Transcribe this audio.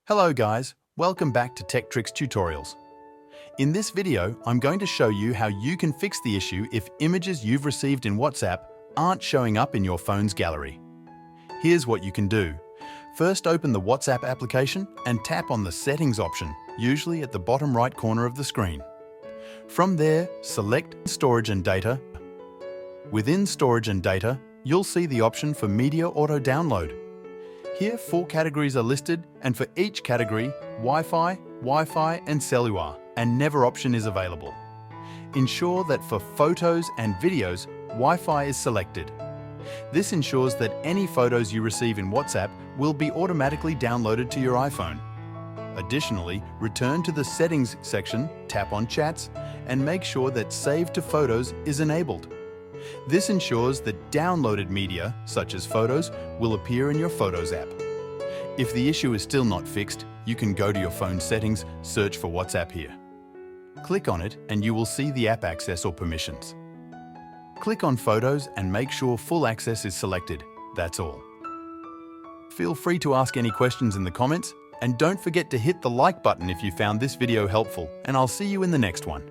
Hello guys, welcome back to Tech Tricks Tutorials. In this video, I'm going to show you how you can fix the issue if images you've received in WhatsApp aren't showing up in your phone's gallery. Here's what you can do. First, open the WhatsApp application and tap on the Settings option, usually at the bottom right corner of the screen. From there, select Storage and Data. Within Storage and Data, you'll see the option for Media Auto Download. Here, 4 categories are listed, and for each category, Wi-Fi, and cellular, and Never option is available. Ensure that for photos and videos, Wi-Fi is selected. This ensures that any photos you receive in WhatsApp will be automatically downloaded to your iPhone. Additionally, return to the Settings section, tap on Chats, and make sure that Save to Photos is enabled. This ensures that downloaded media, such as photos, will appear in your Photos app. If the issue is still not fixed, you can go to your phone settings, search for WhatsApp here. Click on it and you will see the app access or permissions. Click on Photos and make sure full access is selected. That's all. Feel free to ask any questions in the comments, and don't forget to hit the like button if you found this video helpful, and I'll see you in the next one.